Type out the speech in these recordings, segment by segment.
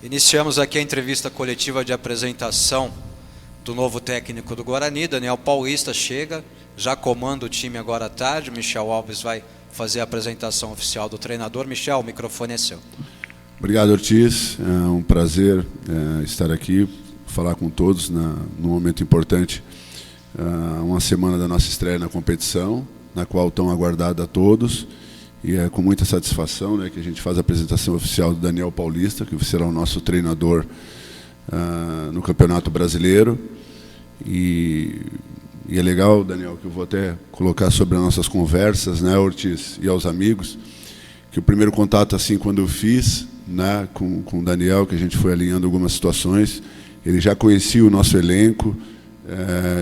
Iniciamos aqui a entrevista coletiva de apresentação do novo técnico do Guarani. Daniel Paulista chega, já comanda o time agora à tarde. Michel Alves vai fazer a apresentação oficial do treinador. Michel, o microfone é seu. Obrigado, Ortiz. É um prazer estar aqui, falar com todos num momento importante, uma semana da nossa estreia na competição, na qual tão aguardada a todos. E é com muita satisfação, que a gente faz a apresentação oficial do Daniel Paulista, que será o nosso treinador no Campeonato Brasileiro. E é legal, Daniel, que eu vou até colocar sobre as nossas conversas, Ortiz, e aos amigos, que o primeiro contato, assim, quando eu fiz com o Daniel, que a gente foi alinhando algumas situações, ele já conhecia o nosso elenco,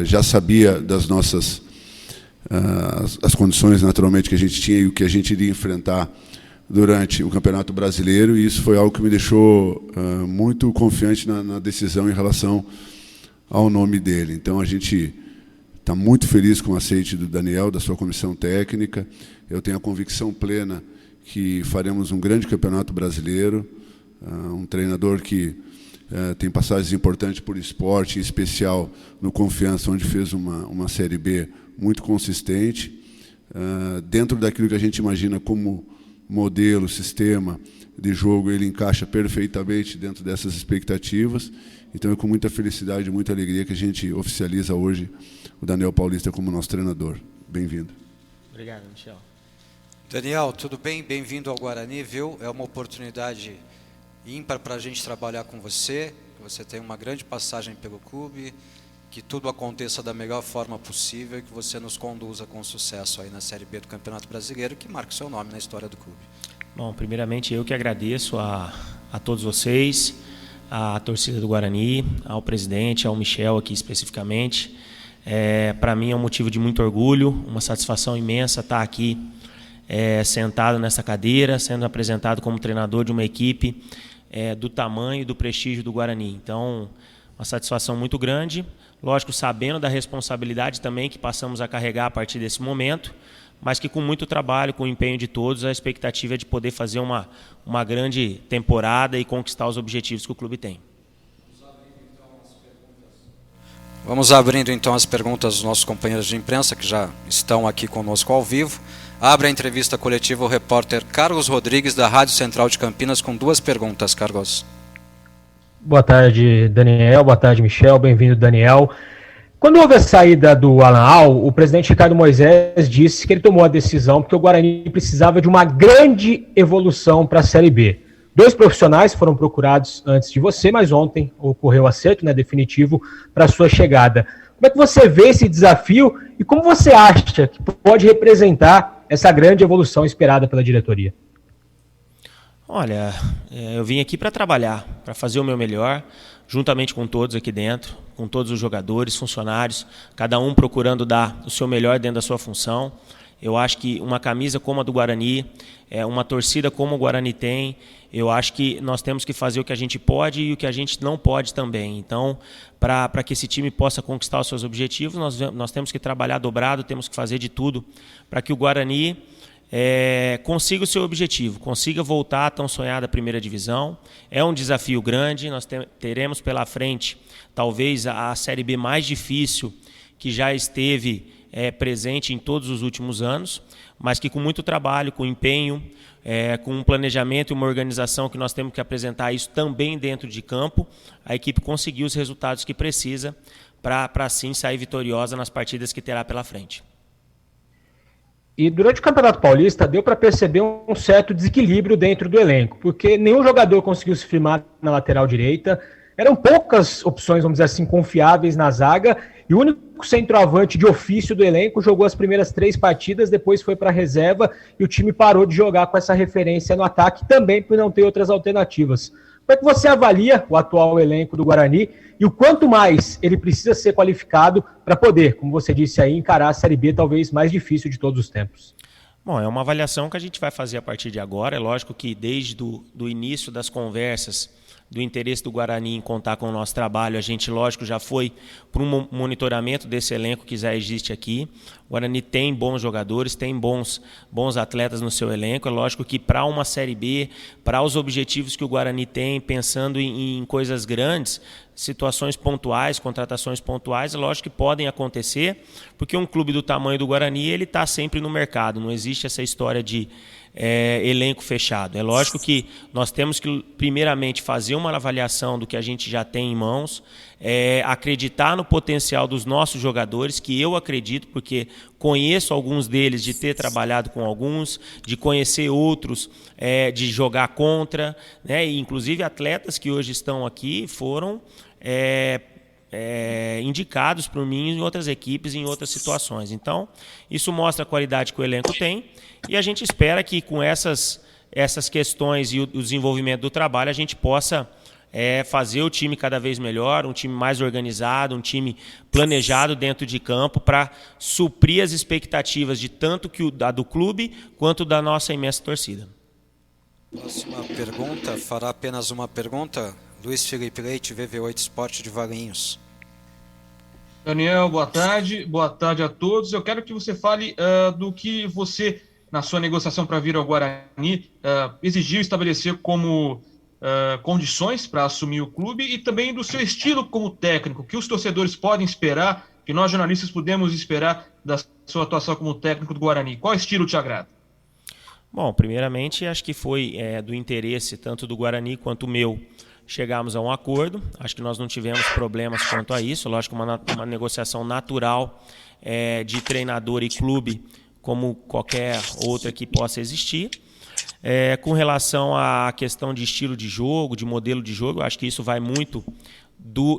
já sabia das nossas as condições, naturalmente, que a gente tinha e o que a gente iria enfrentar durante o Campeonato Brasileiro, e isso foi algo que me deixou muito confiante na decisão em relação ao nome dele. Então, a gente está muito feliz com o aceite do Daniel, da sua comissão técnica. Eu tenho a convicção plena que faremos um grande Campeonato Brasileiro, um treinador que tem passagens importantes por esporte, em especial no Confiança, onde fez uma Série B muito consistente, dentro daquilo que a gente imagina como modelo, sistema de jogo, ele encaixa perfeitamente dentro dessas expectativas. Então é com muita felicidade e muita alegria que a gente oficializa hoje o Daniel Paulista como nosso treinador. Bem-vindo. Obrigado, Michel. Daniel, tudo bem? Bem-vindo ao Guarani, viu? É uma oportunidade ímpar para a gente trabalhar com você, que você tem uma grande passagem pelo clube, que tudo aconteça da melhor forma possível e que você nos conduza com sucesso aí na Série B do Campeonato Brasileiro, que marca o seu nome na história do clube. Bom, primeiramente eu que agradeço a todos vocês, à torcida do Guarani, ao presidente, ao Michel aqui especificamente. Para mim é um motivo de muito orgulho, uma satisfação imensa estar aqui sentado nessa cadeira, sendo apresentado como treinador de uma equipe do tamanho e do prestígio do Guarani. Então, uma satisfação muito grande, lógico, sabendo da responsabilidade também que passamos a carregar a partir desse momento, mas que com muito trabalho, com o empenho de todos, a expectativa é de poder fazer uma grande temporada e conquistar os objetivos que o clube tem. Vamos abrindo então as perguntas dos nossos companheiros de imprensa, que já estão aqui conosco ao vivo. Abre a entrevista coletiva o repórter Carlos Rodrigues, da Rádio Central de Campinas, com duas perguntas, Carlos. Boa tarde, Daniel. Boa tarde, Michel. Bem-vindo, Daniel. Quando houve a saída do Alan Al, o presidente Ricardo Moisés disse que ele tomou a decisão porque o Guarani precisava de uma grande evolução para a Série B. 2 profissionais foram procurados antes de você, mas ontem ocorreu o acerto, definitivo para a sua chegada. Como é que você vê esse desafio e como você acha que pode representar essa grande evolução esperada pela diretoria? Olha, eu vim aqui para trabalhar, para fazer o meu melhor, juntamente com todos aqui dentro, com todos os jogadores, funcionários, cada um procurando dar o seu melhor dentro da sua função. Eu acho que uma camisa como a do Guarani, uma torcida como o Guarani tem, eu acho que nós temos que fazer o que a gente pode e o que a gente não pode também. Então, para que esse time possa conquistar os seus objetivos, nós temos que trabalhar dobrado, temos que fazer de tudo para que o Guarani consiga o seu objetivo, consiga voltar à tão sonhada primeira divisão. É um desafio grande, nós teremos pela frente talvez a Série B mais difícil que já esteve presente em todos os últimos anos, mas que com muito trabalho, com empenho, com um planejamento e uma organização que nós temos que apresentar isso também dentro de campo, a equipe conseguiu os resultados que precisa para assim sair vitoriosa nas partidas que terá pela frente. E durante o Campeonato Paulista deu para perceber um certo desequilíbrio dentro do elenco, porque nenhum jogador conseguiu se firmar na lateral direita, eram poucas opções, vamos dizer assim, confiáveis na zaga, e o único centroavante de ofício do elenco jogou as primeiras 3 partidas, depois foi para a reserva, e o time parou de jogar com essa referência no ataque, também por não ter outras alternativas. Como é que você avalia o atual elenco do Guarani e o quanto mais ele precisa ser qualificado para poder, como você disse aí, encarar a Série B talvez mais difícil de todos os tempos? Bom, é uma avaliação que a gente vai fazer a partir de agora. É lógico que desde do início das conversas, do interesse do Guarani em contar com o nosso trabalho, a gente, lógico, já foi para um monitoramento desse elenco que já existe aqui. O Guarani tem bons jogadores, tem bons atletas no seu elenco. É lógico que para uma Série B, para os objetivos que o Guarani tem, pensando em coisas grandes, situações pontuais, contratações pontuais, é lógico que podem acontecer, porque um clube do tamanho do Guarani ele está sempre no mercado. Não existe essa história de elenco fechado. É lógico que nós temos que, primeiramente, fazer uma avaliação do que a gente já tem em mãos, acreditar no potencial dos nossos jogadores, que eu acredito, porque conheço alguns deles, de ter trabalhado com alguns, de conhecer outros, de jogar contra, né? E, inclusive, atletas que hoje estão aqui foram indicados por mim em outras equipes, em outras situações. Então, isso mostra a qualidade que o elenco tem, e a gente espera que com essas questões e o desenvolvimento do trabalho a gente possa fazer o time cada vez melhor, um time mais organizado, um time planejado dentro de campo para suprir as expectativas de tanto da do clube quanto da nossa imensa torcida. Próxima pergunta, fará apenas uma pergunta. Luiz Felipe Leite, VV8 Sport de Valinhos. Daniel, boa tarde. Boa tarde a todos. Eu quero que você fale do que você, na sua negociação para vir ao Guarani, exigiu estabelecer como condições para assumir o clube e também do seu estilo como técnico, que os torcedores podem esperar, que nós jornalistas podemos esperar da sua atuação como técnico do Guarani. Qual estilo te agrada? Bom, primeiramente, acho que foi do interesse tanto do Guarani quanto o meu chegarmos a um acordo. Acho que nós não tivemos problemas quanto a isso. Lógico, uma negociação natural de treinador e clube, como qualquer outra que possa existir. Com relação à questão de estilo de jogo, de modelo de jogo, eu acho que isso vai muito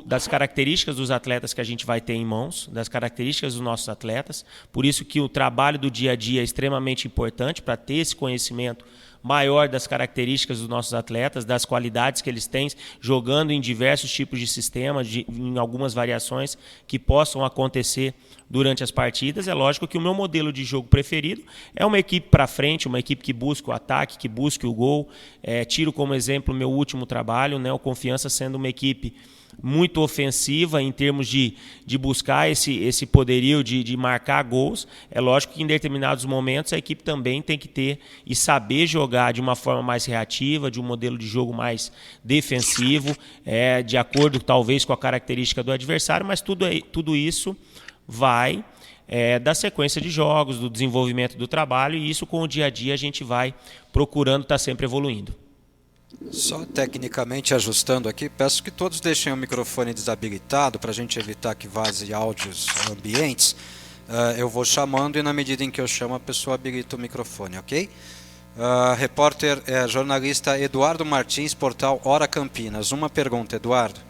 das características dos atletas que a gente vai ter em mãos, das características dos nossos atletas. Por isso que o trabalho do dia a dia é extremamente importante para ter esse conhecimento maior das características dos nossos atletas, das qualidades que eles têm, jogando em diversos tipos de sistemas, em algumas variações que possam acontecer durante as partidas. É lógico que o meu modelo de jogo preferido é uma equipe para frente, uma equipe que busca o ataque, que busca o gol. Tiro como exemplo o meu último trabalho, né, o Confiança sendo uma equipe muito ofensiva em termos de buscar esse poderio de marcar gols. É lógico que em determinados momentos a equipe também tem que ter e saber jogar de uma forma mais reativa, de um modelo de jogo mais defensivo, de acordo talvez com a característica do adversário, mas tudo isso vai da sequência de jogos, do desenvolvimento do trabalho, e isso com o dia a dia a gente vai procurando estar sempre evoluindo. Só tecnicamente ajustando aqui, peço que todos deixem o microfone desabilitado para a gente evitar que vaze áudios ambientes. Eu vou chamando e na medida em que eu chamo a pessoa habilita o microfone, ok? Repórter, jornalista Eduardo Martins, portal Hora Campinas. Uma pergunta, Eduardo.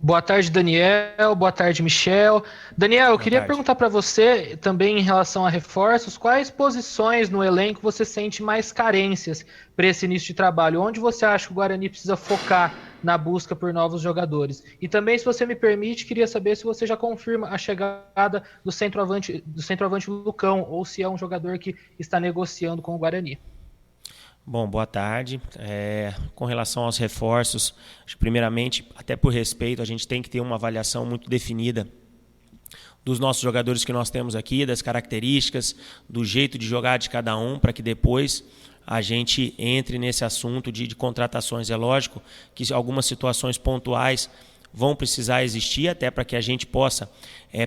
Boa tarde, Daniel. Boa tarde, Michel. Daniel, eu queria perguntar para você também em relação a reforços, quais posições no elenco você sente mais carências para esse início de trabalho? Onde você acha que o Guarani precisa focar na busca por novos jogadores? E também, se você me permite, queria saber se você já confirma a chegada do centroavante Lucão, ou se é um jogador que está negociando com o Guarani. Bom, boa tarde. Com relação aos reforços, acho que primeiramente, até por respeito, a gente tem que ter uma avaliação muito definida dos nossos jogadores que nós temos aqui, das características, do jeito de jogar de cada um, para que depois a gente entre nesse assunto de contratações. É lógico que algumas situações pontuais vão precisar existir até para que a gente possa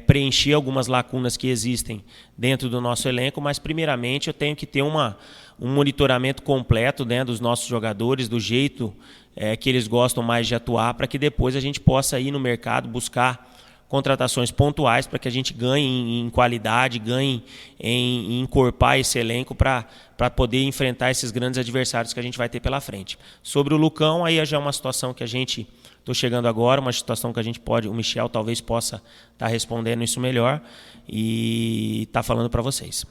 preencher algumas lacunas que existem dentro do nosso elenco, mas primeiramente eu tenho que ter um monitoramento completo, né, dos nossos jogadores, do jeito que eles gostam mais de atuar, para que depois a gente possa ir no mercado buscar contratações pontuais para que a gente ganhe em qualidade, ganhe em encorpar esse elenco para poder enfrentar esses grandes adversários que a gente vai ter pela frente. Sobre o Lucão, aí já é uma situação que a gente... Estou chegando agora, uma situação que a gente pode... O Michel talvez possa estar respondendo isso melhor e está falando para vocês.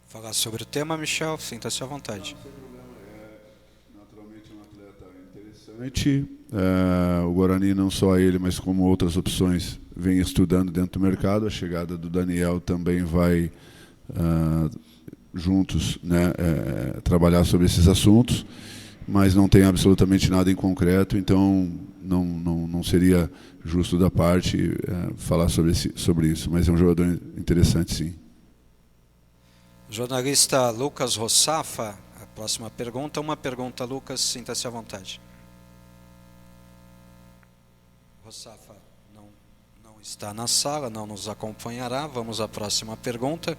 Falar sobre o tema, Michel, sinta-se à vontade. Naturalmente um atleta interessante. O Guarani, não só ele, mas como outras opções, vem estudando dentro do mercado. A chegada do Daniel também vai juntos, né, trabalhar sobre esses assuntos. mas não tem absolutamente nada em concreto, então não seria justo da parte falar sobre isso, mas é um jogador interessante, sim. Jornalista Lucas Rossafa, a próxima pergunta. Uma pergunta, Lucas, sinta-se à vontade. Rossafa não está na sala, não nos acompanhará. Vamos à próxima pergunta.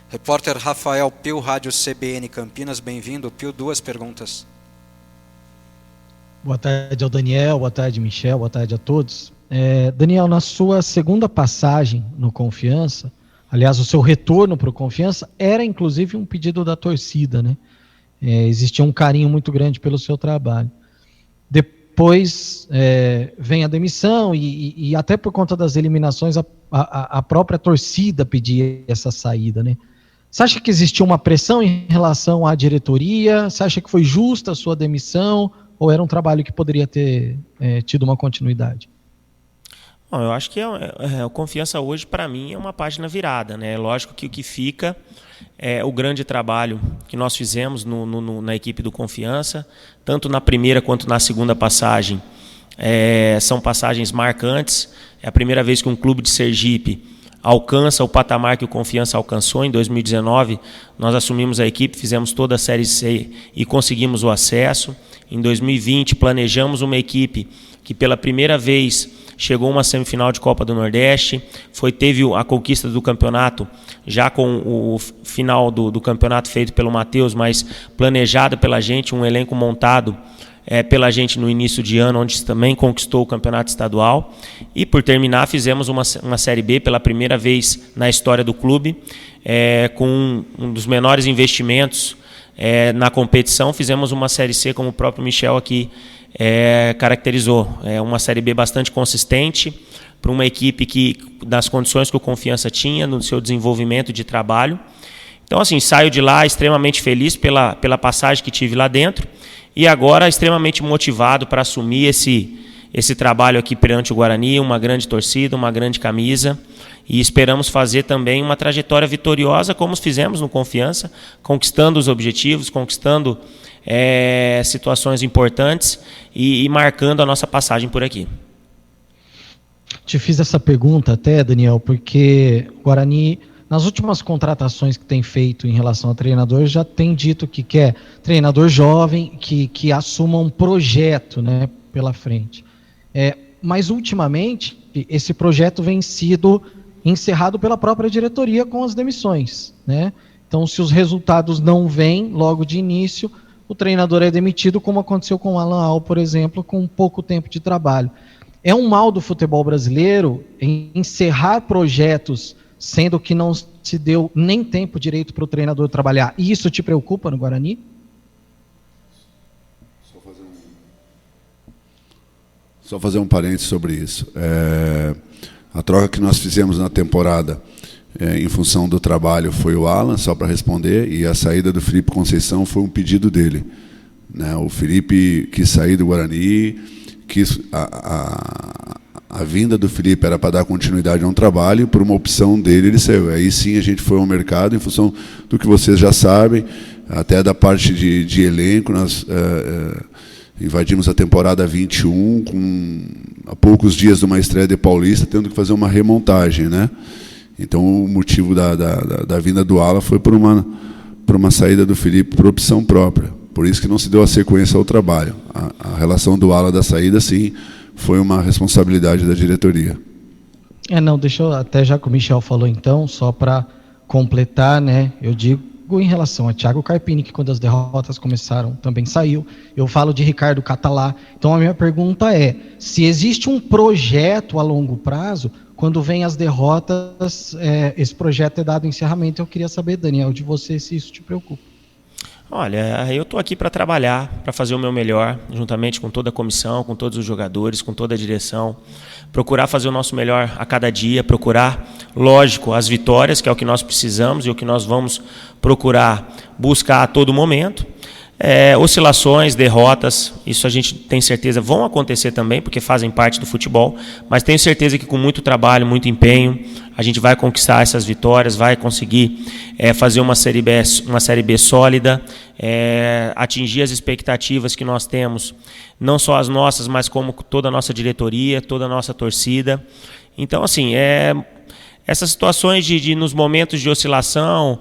Repórter Rafael Pio, Rádio CBN Campinas, bem-vindo. Pio, 2 perguntas. Boa tarde ao Daniel, boa tarde, Michel, boa tarde a todos. Daniel, na sua segunda passagem no Confiança, aliás, o seu retorno para o Confiança era inclusive um pedido da torcida, né? Existia um carinho muito grande pelo seu trabalho. Depois vem a demissão e até por conta das eliminações a própria torcida pedia essa saída, né? Você acha que existiu uma pressão em relação à diretoria? Você acha que foi justa a sua demissão? Ou era um trabalho que poderia ter tido uma continuidade? Bom, eu acho que o Confiança hoje, para mim, é uma página virada, né? Lógico que o que fica é o grande trabalho que nós fizemos na equipe do Confiança, tanto na primeira quanto na segunda passagem. São passagens marcantes. É a primeira vez que um clube de Sergipe alcança o patamar que o Confiança alcançou. Em 2019, nós assumimos a equipe, fizemos toda a Série C e conseguimos o acesso. Em 2020, planejamos uma equipe que pela primeira vez chegou a uma semifinal de Copa do Nordeste, teve a conquista do campeonato, já com o final do campeonato feito pelo Matheus, mas planejado pela gente, um elenco montado pela gente no início de ano, onde também conquistou o campeonato estadual. E por terminar, fizemos uma Série B pela primeira vez na história do clube, com um dos menores investimentos na competição. Fizemos uma Série C, como o próprio Michel aqui caracterizou. Uma Série B bastante consistente, para uma equipe que, das condições que o Confiança tinha, no seu desenvolvimento de trabalho. Então, assim, saio de lá extremamente feliz pela passagem que tive lá dentro e agora extremamente motivado para assumir esse trabalho aqui perante o Guarani, uma grande torcida, uma grande camisa, e esperamos fazer também uma trajetória vitoriosa, como fizemos no Confiança, conquistando os objetivos, conquistando situações importantes e marcando a nossa passagem por aqui. Te fiz essa pergunta até, Daniel, porque o Guarani, nas últimas contratações que tem feito em relação a treinador, já tem dito que quer treinador jovem, que assuma um projeto, né, pela frente. Mas, ultimamente, esse projeto vem sido encerrado pela própria diretoria com as demissões, né? Então, se os resultados não vêm logo de início, o treinador é demitido, como aconteceu com o Alan Al, por exemplo, com pouco tempo de trabalho. É um mal do futebol brasileiro encerrar projetos, sendo que não se deu nem tempo direito para o treinador trabalhar. E isso te preocupa no Guarani? Só fazer um parênteses sobre isso. A troca que nós fizemos na temporada, em função do trabalho, foi o Alan, só para responder, e a saída do Felipe Conceição foi um pedido dele, né? O Felipe quis sair do Guarani, a vinda do Felipe era para dar continuidade a um trabalho, e por uma opção dele ele saiu. Aí sim a gente foi ao mercado, em função do que vocês já sabem, até da parte de elenco. Nós invadimos a temporada 21, a poucos dias de uma estreia de Paulista, tendo que fazer uma remontagem, né? Então o motivo da vinda do Alan foi por uma saída do Felipe por opção própria. Por isso que não se deu a sequência ao trabalho. A relação do Alan da saída, sim, foi uma responsabilidade da diretoria. Deixa eu, até já que o Michel falou então, só para completar, né, eu digo em relação a Thiago Carpini, que quando as derrotas começaram também saiu. Eu falo de Ricardo Catalá. Então a minha pergunta é, se existe um projeto a longo prazo, quando vem as derrotas, esse projeto é dado encerramento. Eu queria saber, Daniel, de você, se isso te preocupa. Olha, eu estou aqui para trabalhar, para fazer o meu melhor, juntamente com toda a comissão, com todos os jogadores, com toda a direção, procurar fazer o nosso melhor a cada dia, procurar, lógico, as vitórias, que é o que nós precisamos e o que nós vamos procurar buscar a todo momento. Oscilações, derrotas, isso a gente tem certeza vão acontecer também, porque fazem parte do futebol, mas tenho certeza que com muito trabalho, muito empenho, a gente vai conquistar essas vitórias, vai conseguir fazer uma Série B sólida, atingir as expectativas que nós temos, não só as nossas, mas como toda a nossa diretoria, toda a nossa torcida. Então, assim, essas situações de nos momentos de oscilação,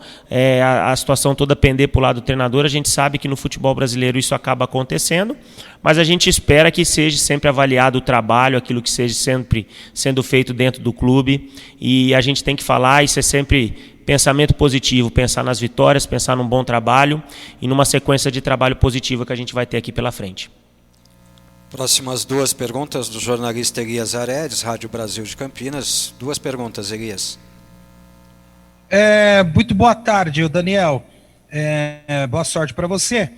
a situação toda pender para o lado do treinador, a gente sabe que no futebol brasileiro isso acaba acontecendo, mas a gente espera que seja sempre avaliado o trabalho, aquilo que seja sempre sendo feito dentro do clube, e a gente tem que falar, isso é sempre pensamento positivo, pensar nas vitórias, pensar num bom trabalho e numa sequência de trabalho positiva que a gente vai ter aqui pela frente. Próximas 2 perguntas do jornalista Elias Aredes, Rádio Brasil de Campinas. 2 perguntas, Elias. Muito boa tarde, Daniel. Boa sorte para você.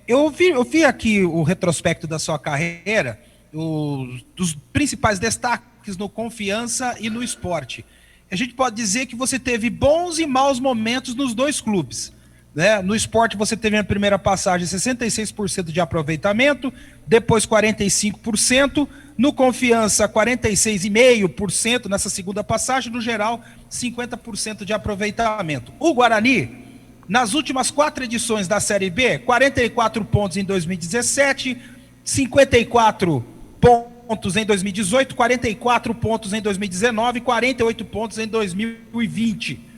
Eu vi aqui o retrospecto da sua carreira, dos principais destaques no Confiança e no Sport. A gente pode dizer que você teve bons e maus momentos nos 2 clubes. Né? No Sport você teve na primeira passagem 66% de aproveitamento, depois 45%, no Confiança 46,5% nessa segunda passagem, no geral 50% de aproveitamento. O Guarani, nas últimas 4 edições da Série B, 44 pontos em 2017, 54 pontos em 2018, 44 pontos em 2019, 48 pontos em 2020.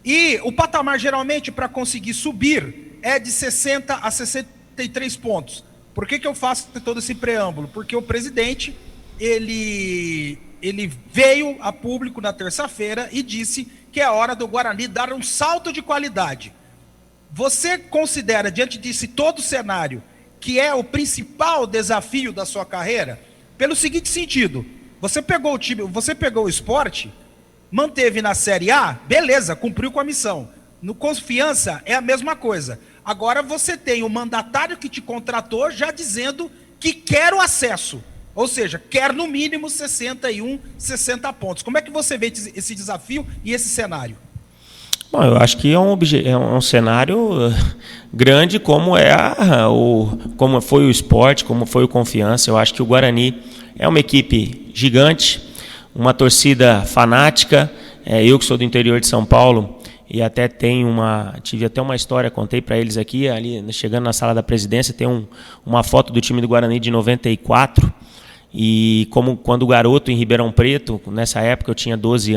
E o patamar, geralmente, para conseguir subir, é de 60 a 63 pontos. Por que eu faço todo esse preâmbulo? Porque o presidente, ele veio a público na terça-feira e disse que é hora do Guarani dar um salto de qualidade. Você considera, diante desse todo cenário, que é o principal desafio da sua carreira? Pelo seguinte sentido, você pegou o Sport, manteve na Série A, beleza, cumpriu com a missão. No Confiança é a mesma coisa. Agora você tem o mandatário que te contratou já dizendo que quer o acesso. Ou seja, quer no mínimo 61, 60 pontos. Como é que você vê esse desafio e esse cenário? Bom, eu acho que é um cenário grande como como foi o Sport, como foi o Confiança. Eu acho que o Guarani é uma equipe gigante, uma torcida fanática. Eu que sou do interior de São Paulo e até tive até uma história, contei para eles aqui, ali chegando na sala da presidência, tem uma foto do time do Guarani de 94, e quando garoto em Ribeirão Preto, nessa época eu tinha 12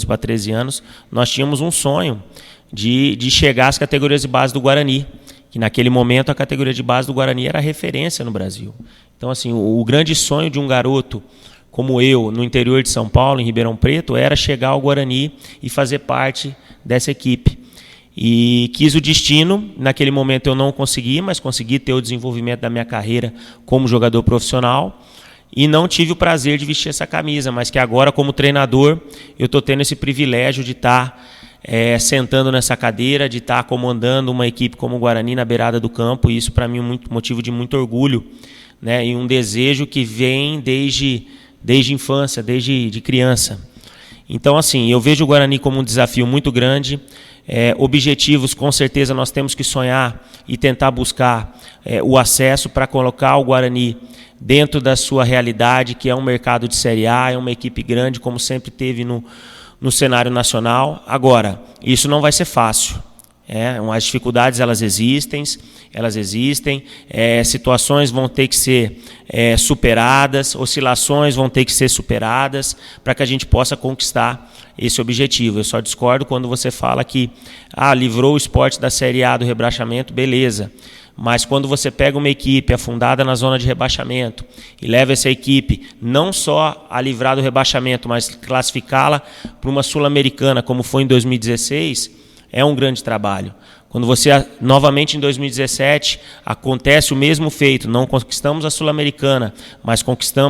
para 13 anos, nós tínhamos um sonho de chegar às categorias de base do Guarani, que naquele momento a categoria de base do Guarani era referência no Brasil. Então, assim, o grande sonho de um garoto como eu, no interior de São Paulo, em Ribeirão Preto, era chegar ao Guarani e fazer parte dessa equipe. E quis o destino, naquele momento eu não consegui, mas consegui ter o desenvolvimento da minha carreira como jogador profissional e não tive o prazer de vestir essa camisa, mas que agora, como treinador, eu estou tendo esse privilégio de estar sentando nessa cadeira, de estar comandando uma equipe como o Guarani na beirada do campo, e isso para mim é motivo de muito orgulho, né? E um desejo que vem desde infância, desde criança. Então, assim, eu vejo o Guarani como um desafio muito grande. Objetivos, com certeza, nós temos que sonhar e tentar buscar o acesso para colocar o Guarani dentro da sua realidade, que é um mercado de Série A, é uma equipe grande, como sempre teve no cenário nacional. Agora, isso não vai ser fácil. As dificuldades elas existem, situações vão ter que ser superadas, oscilações vão ter que ser superadas para que a gente possa conquistar esse objetivo. Eu só discordo quando você fala que livrou o Sport da Série A do rebaixamento, beleza. Mas quando você pega uma equipe afundada na zona de rebaixamento e leva essa equipe não só a livrar do rebaixamento, mas classificá-la para uma Sul-Americana, como foi em 2016, é um grande trabalho. Quando você, novamente em 2017, acontece o mesmo feito, não conquistamos a Sul-Americana, mas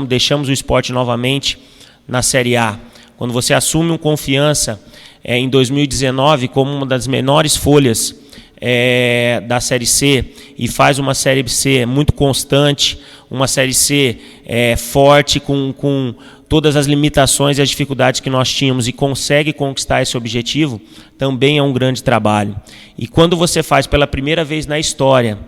deixamos o Sport novamente na Série A. Quando você assume um Confiança em 2019 como uma das menores folhas da Série C e faz uma Série C muito constante, uma Série C forte, com todas as limitações e as dificuldades que nós tínhamos e consegue conquistar esse objetivo, também é um grande trabalho. E quando você faz pela primeira vez na história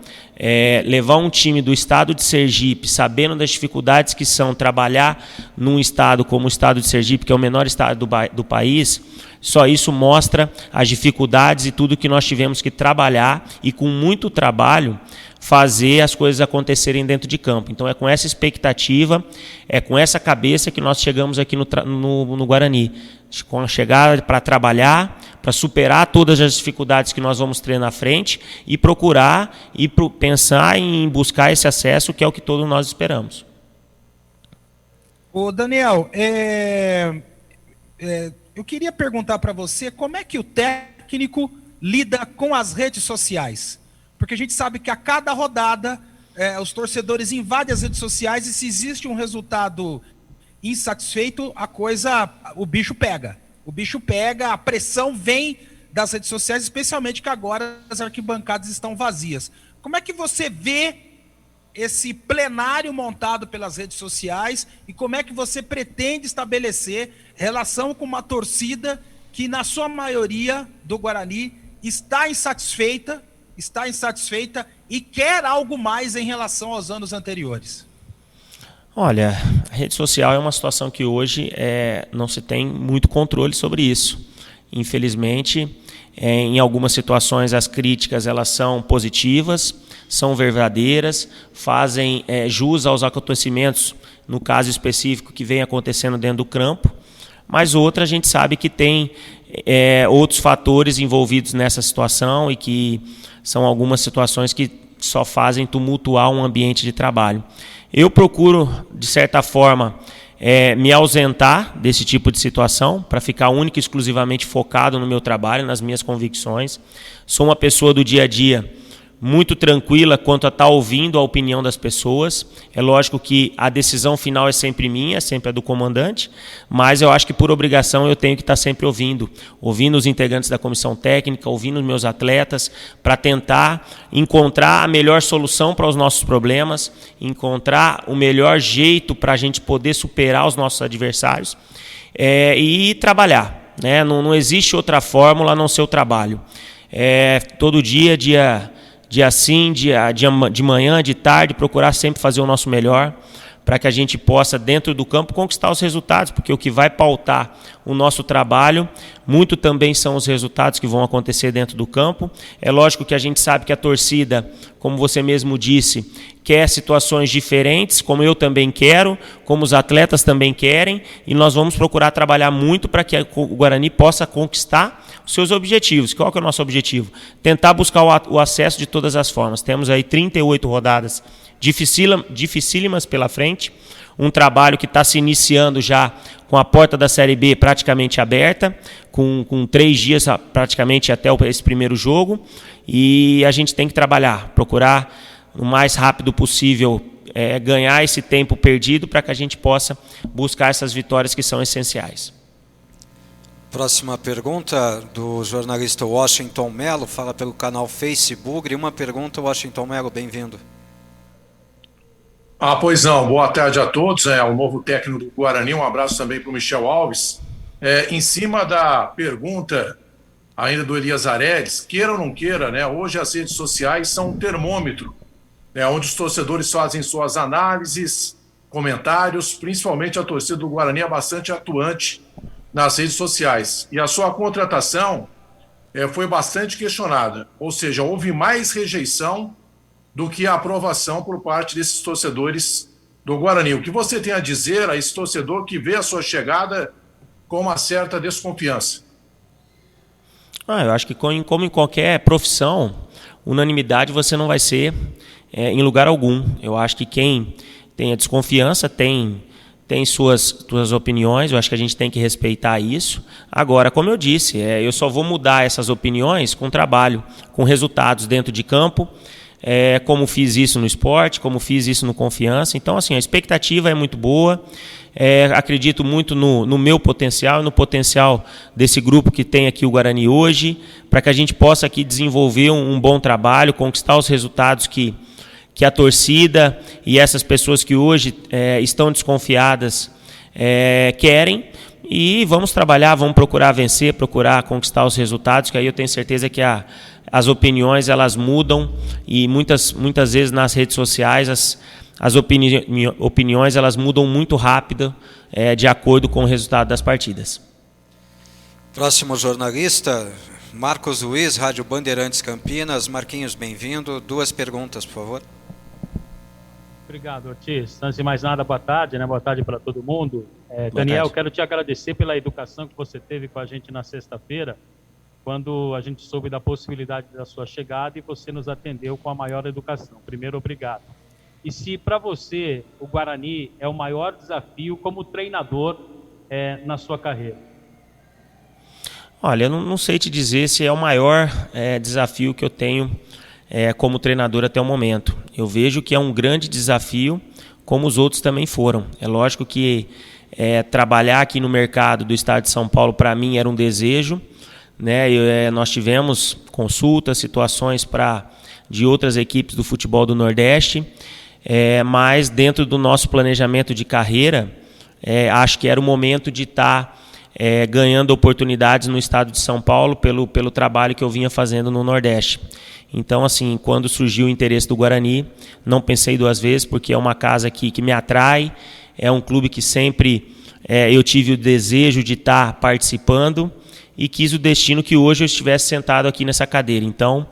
levar um time do estado de Sergipe, sabendo das dificuldades que são trabalhar num estado como o estado de Sergipe, que é o menor estado do país, só isso mostra as dificuldades e tudo que nós tivemos que trabalhar e com muito trabalho fazer as coisas acontecerem dentro de campo. Então é com essa expectativa, é com essa cabeça que nós chegamos aqui no Guarani. Com a chegada para trabalhar, para superar todas as dificuldades que nós vamos ter na frente e procurar e pensar em buscar esse acesso, que é o que todos nós esperamos. Ô Daniel, eu queria perguntar para você como é que o técnico lida com as redes sociais. Porque a gente sabe que a cada rodada os torcedores invadem as redes sociais e se existe um resultado insatisfeito, o bicho pega. O bicho pega, a pressão vem das redes sociais, especialmente que agora as arquibancadas estão vazias. Como é que você vê esse plenário montado pelas redes sociais e como é que você pretende estabelecer relação com uma torcida que, na sua maioria do Guarani, está insatisfeita e quer algo mais em relação aos anos anteriores? Olha, a rede social é uma situação que hoje não se tem muito controle sobre isso. Infelizmente, em algumas situações as críticas elas são positivas, são verdadeiras, fazem jus aos acontecimentos, no caso específico, que vem acontecendo dentro do campo, mas outra a gente sabe que tem outros fatores envolvidos nessa situação e que são algumas situações que só fazem tumultuar um ambiente de trabalho. Eu procuro, de certa forma, me ausentar desse tipo de situação para ficar única e exclusivamente focado no meu trabalho, nas minhas convicções. Sou uma pessoa do dia a dia muito tranquila quanto a estar ouvindo a opinião das pessoas. É lógico que a decisão final é sempre minha, sempre a do comandante, mas eu acho que por obrigação eu tenho que estar sempre ouvindo os integrantes da comissão técnica, ouvindo os meus atletas, para tentar encontrar a melhor solução para os nossos problemas, encontrar o melhor jeito para a gente poder superar os nossos adversários e trabalhar, né? Não existe outra fórmula a não ser o trabalho. Todo dia sim, de manhã, de tarde, procurar sempre fazer o nosso melhor para que a gente possa, dentro do campo, conquistar os resultados, porque o que vai pautar o nosso trabalho, muito também são os resultados que vão acontecer dentro do campo. É lógico que a gente sabe que a torcida, como você mesmo disse, quer situações diferentes, como eu também quero, como os atletas também querem, e nós vamos procurar trabalhar muito para que o Guarani possa conquistar os seus objetivos. Qual que é o nosso objetivo? Tentar buscar o acesso de todas as formas. Temos aí 38 rodadas dificílimas pela frente, um trabalho que está se iniciando já com a porta da Série B praticamente aberta, com 3 dias praticamente até esse primeiro jogo, e a gente tem que trabalhar, procurar o mais rápido possível ganhar esse tempo perdido para que a gente possa buscar essas vitórias que são essenciais. Próxima pergunta do jornalista Washington Melo, fala pelo canal Facebook. Uma pergunta, Washington Melo, bem-vindo. Pois não, boa tarde a todos, o novo técnico do Guarani, um abraço também para o Michel Alves. Em cima da pergunta ainda do Elias Aredes, queira ou não queira, né, hoje as redes sociais são um termômetro, onde os torcedores fazem suas análises, comentários, principalmente a torcida do Guarani é bastante atuante nas redes sociais. E a sua contratação foi bastante questionada, ou seja, houve mais rejeição do que a aprovação por parte desses torcedores do Guarani. O que você tem a dizer a esse torcedor que vê a sua chegada com uma certa desconfiança? Eu acho que como em qualquer profissão, unanimidade você não vai ser em lugar algum. Eu acho que quem tem a desconfiança tem suas opiniões, eu acho que a gente tem que respeitar isso. Agora, como eu disse, eu só vou mudar essas opiniões com trabalho, com resultados dentro de campo, como fiz isso no esporte, como fiz isso no Confiança. Então, assim, a expectativa é muito boa, acredito muito no meu potencial e no potencial desse grupo que tem aqui o Guarani hoje, para que a gente possa aqui desenvolver um bom trabalho, conquistar os resultados que a torcida e essas pessoas que hoje estão desconfiadas querem, e vamos trabalhar, vamos procurar vencer, procurar conquistar os resultados, que aí eu tenho certeza que a as opiniões elas mudam e muitas vezes nas redes sociais as opiniões elas mudam muito rápido de acordo com o resultado das partidas. Próximo jornalista, Marcos Luiz, Rádio Bandeirantes Campinas. Marquinhos, bem-vindo. 2 perguntas, por favor. Obrigado, Ortiz. Antes de mais nada, boa tarde, né? Boa tarde para todo mundo. Daniel, tarde. Quero te agradecer pela educação que você teve com a gente na sexta-feira, quando a gente soube da possibilidade da sua chegada e você nos atendeu com a maior educação. Primeiro, obrigado. E se para você o Guarani é o maior desafio como treinador na sua carreira? Olha, eu não sei te dizer se é o maior desafio que eu tenho como treinador até o momento. Eu vejo que é um grande desafio, como os outros também foram. É lógico que trabalhar aqui no mercado do estado de São Paulo, para mim, era um desejo, né? Nós tivemos consultas, situações de outras equipes do futebol do Nordeste, mas dentro do nosso planejamento de carreira, acho que era o momento de estar ganhando oportunidades no estado de São Paulo pelo trabalho que eu vinha fazendo no Nordeste. Então, assim, quando surgiu o interesse do Guarani, não pensei 2 vezes, porque é uma casa que me atrai, é um clube que sempre eu tive o desejo de estar participando e quis o destino que hoje eu estivesse sentado aqui nessa cadeira. Então,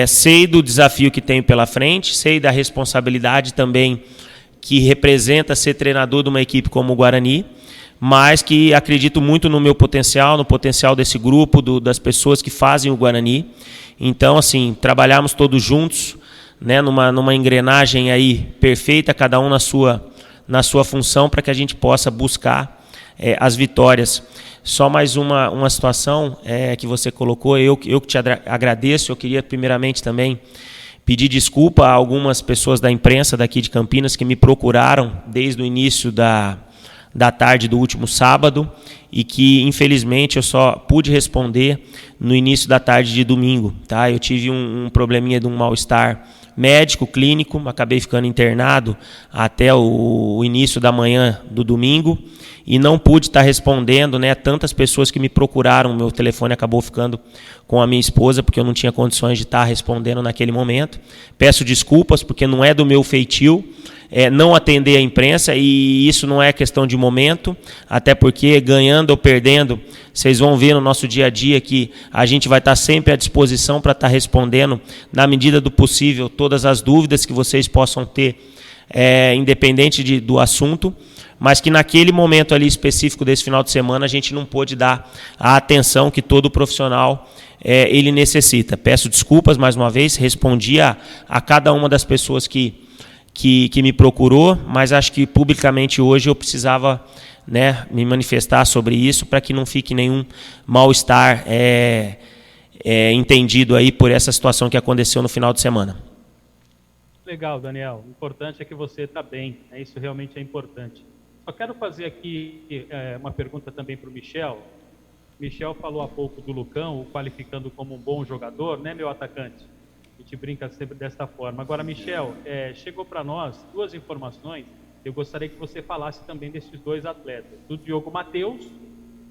sei do desafio que tenho pela frente, sei da responsabilidade também que representa ser treinador de uma equipe como o Guarani, mas que acredito muito no meu potencial, no potencial desse grupo, das pessoas que fazem o Guarani. Então, assim, trabalharmos todos juntos, né, numa engrenagem aí perfeita, cada um na sua função, para que a gente possa buscar as vitórias. Só mais uma situação que você colocou, eu que te agradeço. Eu queria primeiramente também pedir desculpa a algumas pessoas da imprensa daqui de Campinas que me procuraram desde o início da tarde do último sábado e que, infelizmente, eu só pude responder no início da tarde de domingo. Tá? Eu tive um probleminha de um mal-estar médico, clínico, acabei ficando internado até o início da manhã do domingo e não pude estar respondendo, né, tantas pessoas que me procuraram. Meu telefone acabou ficando com a minha esposa porque eu não tinha condições de estar respondendo naquele momento. Peço desculpas porque não é do meu feitio não atender a imprensa, e isso não é questão de momento, até porque ganhando ou perdendo, vocês vão ver no nosso dia a dia que a gente vai estar sempre à disposição para estar respondendo, na medida do possível, todas as dúvidas que vocês possam ter, independente do assunto, mas que naquele momento ali específico desse final de semana a gente não pôde dar a atenção que todo profissional ele necessita. Peço desculpas mais uma vez, respondi a cada uma das pessoas que me procurou, mas acho que publicamente hoje eu precisava, né, me manifestar sobre isso para que não fique nenhum mal-estar entendido aí por essa situação que aconteceu no final de semana. Legal, Daniel. O importante é que você está bem, né? Isso realmente é importante. Só quero fazer aqui uma pergunta também para o Michel. Michel falou há pouco do Lucão, o qualificando como um bom jogador, né, meu atacante? A gente brinca sempre desta forma. Agora, Michel, chegou para nós 2 informações. Eu gostaria que você falasse também desses 2 atletas. Do Diogo Matheus,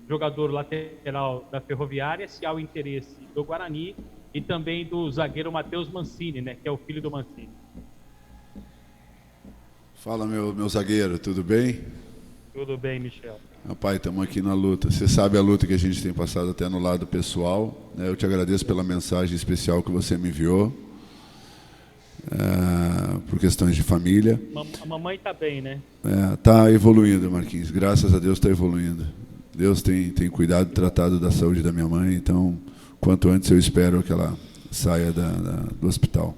jogador lateral da Ferroviária, se há o interesse do Guarani, e também do zagueiro Matheus Mancini, né, que é o filho do Mancini. Fala, meu zagueiro, tudo bem? Tudo bem, Michel. Rapaz, estamos aqui na luta. Você sabe a luta que a gente tem passado até no lado pessoal, né? Eu te agradeço pela mensagem especial que você me enviou, por questões de família. A mamãe está bem, né? Está evoluindo, Marquinhos. Graças a Deus está evoluindo. Deus tem cuidado e tratado da saúde da minha mãe, então, quanto antes eu espero que ela saia do hospital.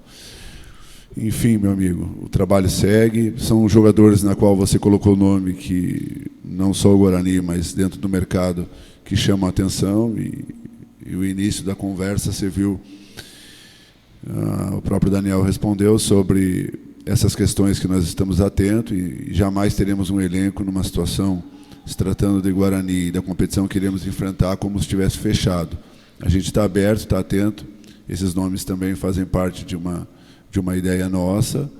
Enfim, meu amigo, o trabalho segue. São jogadores na qual você colocou o nome que não só o Guarani, mas dentro do mercado, que chamam a atenção. E o início da conversa, você viu, o próprio Daniel respondeu sobre essas questões que nós estamos atentos e jamais teremos um elenco numa situação, se tratando de Guarani e da competição que iremos enfrentar, como se estivesse fechado. A gente está aberto, está atento. Esses nomes também fazem parte de uma ideia nossa,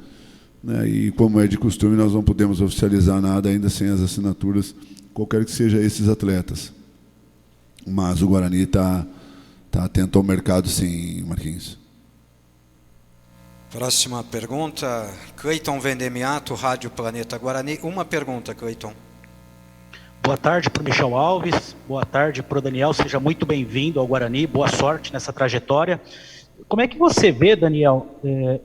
né? E como é de costume, nós não podemos oficializar nada ainda sem as assinaturas, qualquer que seja esses atletas. Mas o Guarani está tá atento ao mercado, sim, Marquinhos. Próxima pergunta, Cleiton Vendemiato, Rádio Planeta Guarani. Uma pergunta, Cleiton. Boa tarde para o Michel Alves, boa tarde para o Daniel, seja muito bem-vindo ao Guarani, boa sorte nessa trajetória. Como é que você vê, Daniel,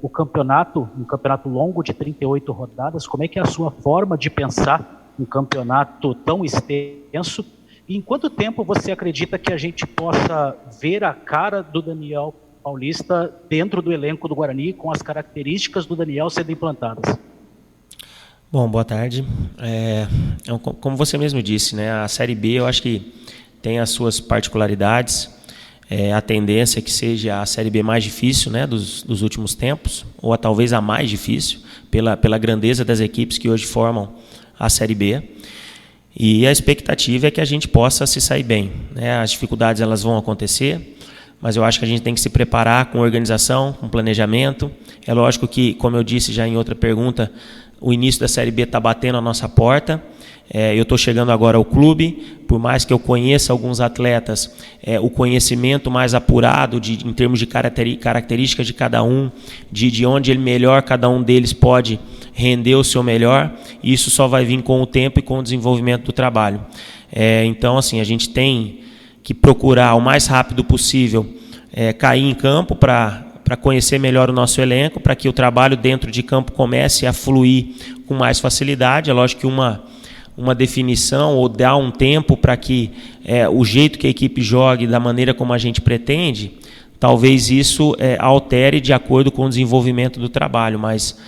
o campeonato, um campeonato longo de 38 rodadas, como é que é a sua forma de pensar um campeonato tão extenso? E em quanto tempo você acredita que a gente possa ver a cara do Daniel Paulista dentro do elenco do Guarani, com as características do Daniel sendo implantadas? Bom, boa tarde. Como você mesmo disse, né, a Série B eu acho que tem as suas particularidades. A tendência é que seja a Série B mais difícil, né, dos últimos tempos, ou talvez a mais difícil, pela grandeza das equipes que hoje formam a Série B. E a expectativa é que a gente possa se sair bem, né? As dificuldades elas vão acontecer, mas eu acho que a gente tem que se preparar com organização, com planejamento. É lógico que, como eu disse já em outra pergunta, o início da Série B está batendo a nossa porta. Eu estou chegando agora ao clube, por mais que eu conheça alguns atletas, o conhecimento mais apurado em termos de características de cada um, de onde cada um deles pode render o seu melhor, e isso só vai vir com o tempo e com o desenvolvimento do trabalho. Então, assim, a gente tem que procurar o mais rápido possível cair em campo para conhecer melhor o nosso elenco, para que o trabalho dentro de campo comece a fluir com mais facilidade. É lógico que uma definição ou dar um tempo para que o jeito que a equipe jogue da maneira como a gente pretende, talvez isso altere de acordo com o desenvolvimento do trabalho, mas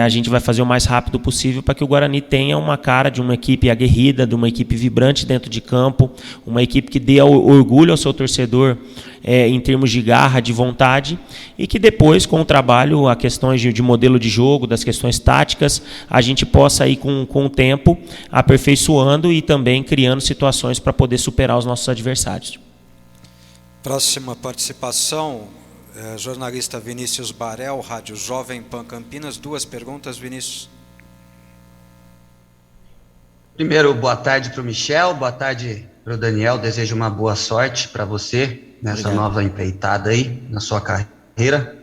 a gente vai fazer o mais rápido possível para que o Guarani tenha uma cara de uma equipe aguerrida, de uma equipe vibrante dentro de campo, uma equipe que dê orgulho ao seu torcedor em termos de garra, de vontade, e que depois, com o trabalho, a questões de modelo de jogo, das questões táticas, a gente possa ir com o tempo aperfeiçoando e também criando situações para poder superar os nossos adversários. Próxima participação, jornalista Vinícius Barel, Rádio Jovem Pan Campinas. 2 perguntas, Vinícius. Primeiro, boa tarde para o Michel, boa tarde para o Daniel. Desejo uma boa sorte para você nessa Obrigado. Nova empreitada aí, na sua carreira.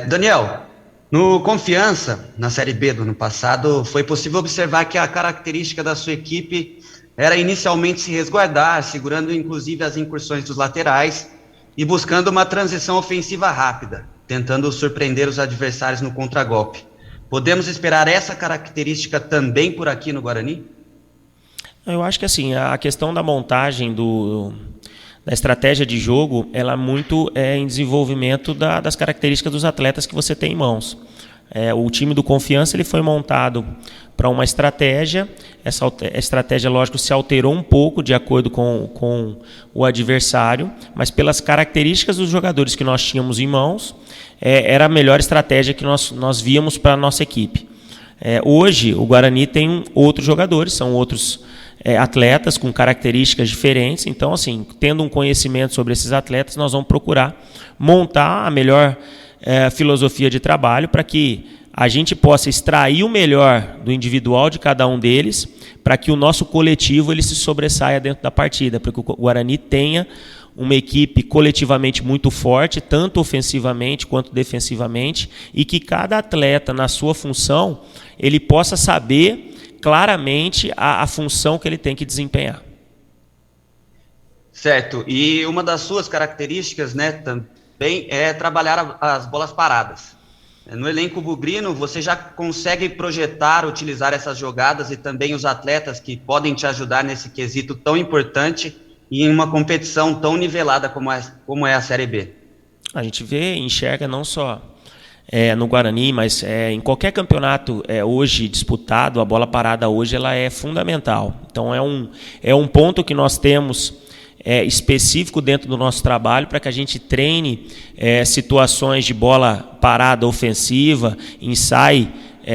Daniel, no Confiança, na Série B do ano passado, foi possível observar que a característica da sua equipe era inicialmente se resguardar, segurando inclusive as incursões dos laterais e buscando uma transição ofensiva rápida, tentando surpreender os adversários no contragolpe. Podemos esperar essa característica também por aqui no Guarani? Eu acho que assim, a questão da montagem da estratégia de jogo, ela muito em desenvolvimento das características dos atletas que você tem em mãos. O time do Confiança ele foi montado para uma estratégia. Essa estratégia, lógico, se alterou um pouco de acordo com o adversário, mas pelas características dos jogadores que nós tínhamos em mãos, era a melhor estratégia que nós víamos para a nossa equipe. Hoje, o Guarani tem outros jogadores, são outros atletas com características diferentes. Então, assim, tendo um conhecimento sobre esses atletas, nós vamos procurar montar a melhor filosofia de trabalho para que a gente possa extrair o melhor do individual de cada um deles, para que o nosso coletivo ele se sobressaia dentro da partida, para que o Guarani tenha uma equipe coletivamente muito forte, tanto ofensivamente quanto defensivamente, e que cada atleta, na sua função, ele possa saber claramente a função que ele tem que desempenhar. Certo, e uma das suas características, né, também é trabalhar as bolas paradas. No elenco bugrino, você já consegue projetar, utilizar essas jogadas e também os atletas que podem te ajudar nesse quesito tão importante e em uma competição tão nivelada como é a Série B? A gente enxerga não só no Guarani, mas em qualquer campeonato hoje disputado, a bola parada hoje ela é fundamental. Então é um ponto que nós temos específico dentro do nosso trabalho para que a gente treine situações de bola parada ofensiva, ensaie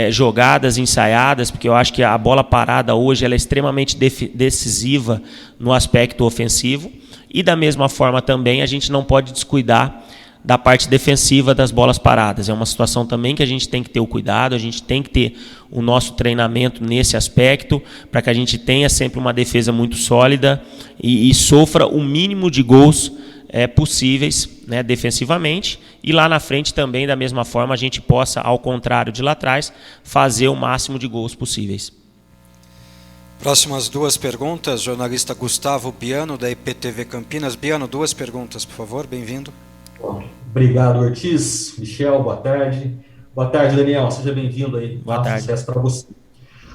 jogadas ensaiadas, porque eu acho que a bola parada hoje ela é extremamente decisiva no aspecto ofensivo. E da mesma forma também a gente não pode descuidar da parte defensiva das bolas paradas. É uma situação também que a gente tem que ter o cuidado, a gente tem que ter o nosso treinamento nesse aspecto, para que a gente tenha sempre uma defesa muito sólida e sofra o mínimo de gols possíveis, né, defensivamente, e lá na frente também, da mesma forma, a gente possa, ao contrário de lá atrás, fazer o máximo de gols possíveis. Próximas 2 perguntas, jornalista Gustavo Biano, da IPTV Campinas. Biano, 2 perguntas, por favor, bem-vindo. Obrigado, Ortiz. Michel, boa tarde. Boa tarde, Daniel, seja bem-vindo aí. Boa tarde. Sucesso para você.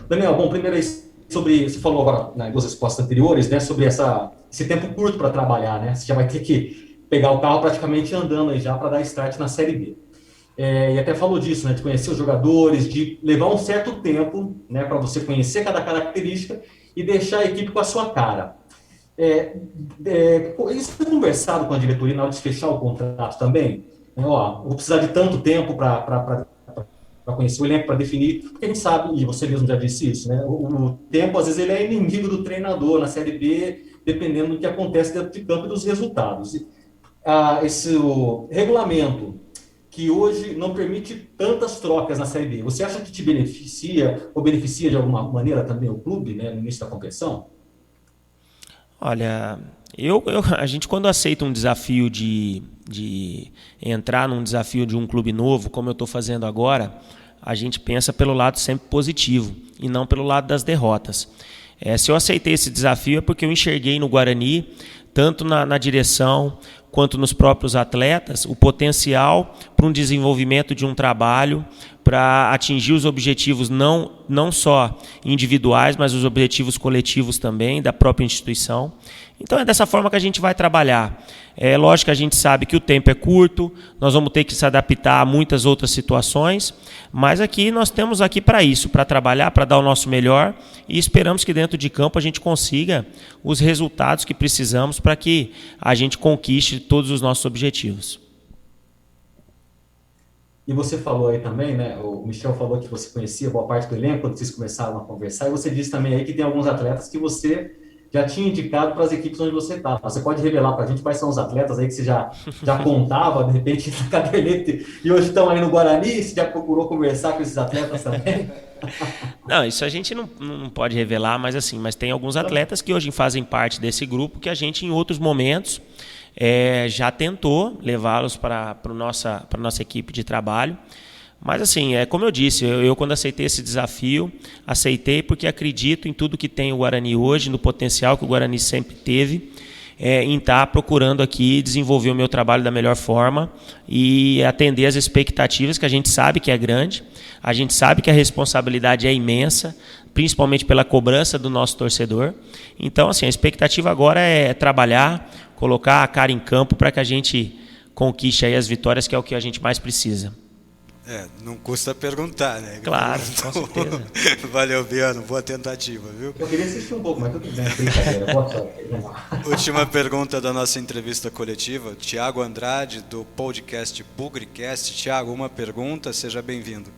Daniel, bom, primeiro aí sobre, você falou agora nas 2 respostas anteriores, né, sobre esse tempo curto para trabalhar, né, você já vai ter que pegar o carro praticamente andando aí já para dar start na Série B. E até falou disso, né, de conhecer os jogadores, de levar um certo tempo, né, para você conhecer cada característica e deixar a equipe com a sua cara. Isso foi conversado com a diretoria na hora de fechar o contrato também? Vou precisar de tanto tempo para conhecer o elenco, para definir, porque a gente sabe, e você mesmo já disse isso, né, o tempo às vezes ele é inimigo do treinador na Série B, dependendo do que acontece dentro de campo e dos resultados. Esse regulamento que hoje não permite tantas trocas na Série B, você acha que te beneficia ou beneficia de alguma maneira também o clube, né, no início da competição? Olha, a gente quando aceita um desafio de entrar num desafio de um clube novo, como eu estou fazendo agora, a gente pensa pelo lado sempre positivo e não pelo lado das derrotas. Se eu aceitei esse desafio é porque eu enxerguei no Guarani, tanto na direção quanto nos próprios atletas, o potencial para um desenvolvimento de um trabalho, para atingir os objetivos não só individuais, mas os objetivos coletivos também da própria instituição. Então é dessa forma que a gente vai trabalhar. É lógico que a gente sabe que o tempo é curto, nós vamos ter que se adaptar a muitas outras situações, mas aqui nós temos aqui para isso, para trabalhar, para dar o nosso melhor, e esperamos que dentro de campo a gente consiga os resultados que precisamos para que a gente conquiste todos os nossos objetivos. E você falou aí também, né, o Michel falou que você conhecia boa parte do elenco quando vocês começaram a conversar, e você disse também aí que tem alguns atletas que você já tinha indicado para as equipes onde você estava. Você pode revelar para a gente quais são os atletas aí que você já contava, de repente, na caderneta, e hoje estão aí no Guarani? Você já procurou conversar com esses atletas também? Não, isso a gente não pode revelar, mas tem alguns atletas que hoje fazem parte desse grupo que a gente, em outros momentos, já tentou levá-los para a nossa equipe de trabalho. Mas assim, como eu disse, eu quando aceitei esse desafio, aceitei porque acredito em tudo que tem o Guarani hoje, no potencial que o Guarani sempre teve, em estar procurando aqui desenvolver o meu trabalho da melhor forma e atender as expectativas, que a gente sabe que é grande, a gente sabe que a responsabilidade é imensa, principalmente pela cobrança do nosso torcedor. Então, assim, a expectativa agora é trabalhar, colocar a cara em campo para que a gente conquiste aí as vitórias, que é o que a gente mais precisa. Não custa perguntar, né? Claro, com certeza. Valeu, Biano, boa tentativa, viu? Eu queria assistir um pouco, mas tudo bem, brincadeira. Boa sorte. Última pergunta da nossa entrevista coletiva, Tiago Andrade, do podcast Bugrecast. Tiago, uma pergunta, seja bem-vindo.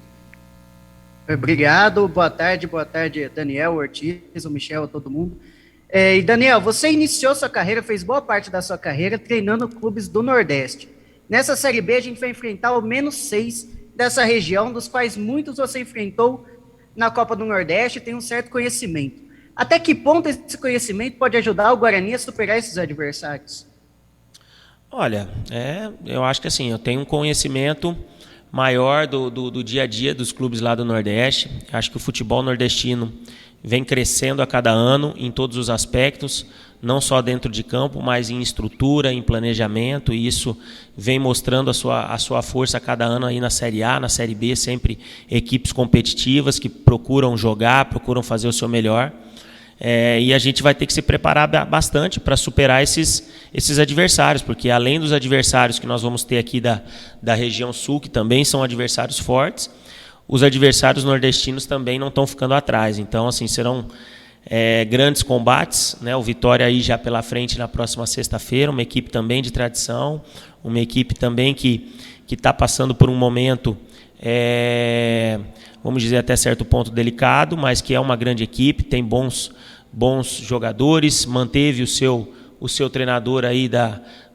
Obrigado, boa tarde, Daniel, Ortiz, o Michel, todo mundo. E Daniel, você iniciou sua carreira, fez boa parte da sua carreira treinando clubes do Nordeste. Nessa Série B a gente vai enfrentar o -6 dessa região, dos quais muitos você enfrentou na Copa do Nordeste e tem um certo conhecimento. Até que ponto esse conhecimento pode ajudar o Guarani a superar esses adversários? Olha, eu acho que assim, eu tenho um conhecimento maior do dia a dia dos clubes lá do Nordeste. Acho que o futebol nordestino vem crescendo a cada ano em todos os aspectos, não só dentro de campo, mas em estrutura, em planejamento, e isso vem mostrando a sua força a cada ano aí na Série A, na Série B, sempre equipes competitivas que procuram jogar, procuram fazer o seu melhor. E a gente vai ter que se preparar bastante para superar esses adversários, porque além dos adversários que nós vamos ter aqui da região sul, que também são adversários fortes, os adversários nordestinos também não estão ficando atrás. Então, assim, serão grandes combates, né? O Vitória aí já pela frente na próxima sexta-feira, uma equipe também de tradição, uma equipe também que está passando por um momento, vamos dizer até certo ponto delicado, mas que é uma grande equipe, tem bons jogadores, manteve o seu treinador aí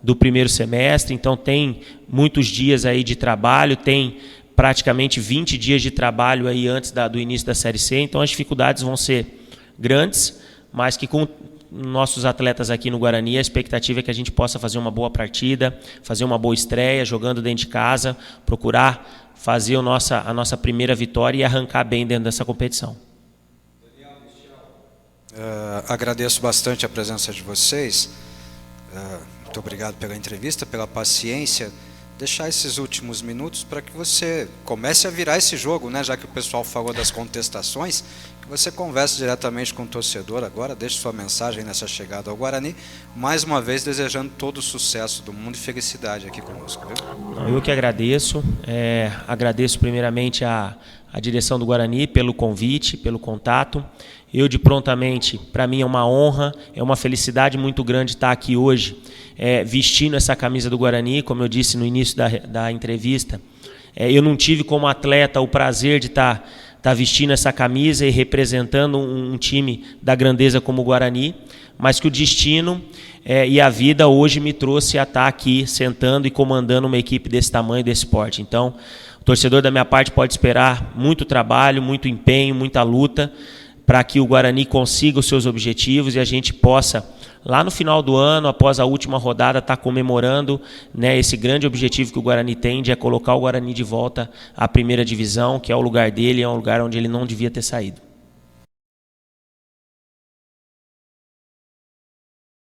do primeiro semestre, então tem muitos dias aí de trabalho, tem praticamente 20 dias de trabalho aí antes do início da Série C, então as dificuldades vão ser grandes, mas que com nossos atletas aqui no Guarani, a expectativa é que a gente possa fazer uma boa partida, fazer uma boa estreia, jogando dentro de casa, procurar fazer a nossa primeira vitória e arrancar bem dentro dessa competição. Agradeço bastante a presença de vocês. Muito obrigado pela entrevista, pela paciência. Deixar esses últimos minutos para que você comece a virar esse jogo, né? Já que o pessoal falou das contestações, que você converse diretamente com o torcedor agora, deixe sua mensagem nessa chegada ao Guarani, mais uma vez desejando todo o sucesso do mundo e felicidade aqui conosco. Viu? Eu que agradeço, agradeço primeiramente a direção do Guarani pelo convite, pelo contato. Eu de prontamente, para mim é uma honra, é uma felicidade muito grande estar aqui hoje, vestindo essa camisa do Guarani, como eu disse no início da entrevista. Eu não tive como atleta o prazer de estar vestindo essa camisa e representando um time da grandeza como o Guarani, mas que o destino e a vida hoje me trouxe a estar aqui sentando e comandando uma equipe desse tamanho, desse porte. Então, o torcedor da minha parte pode esperar muito trabalho, muito empenho, muita luta, para que o Guarani consiga os seus objetivos e a gente possa, lá no final do ano, após a última rodada, estar comemorando, né, esse grande objetivo que o Guarani tem, de colocar o Guarani de volta à primeira divisão, que é o lugar dele, é um lugar onde ele não devia ter saído.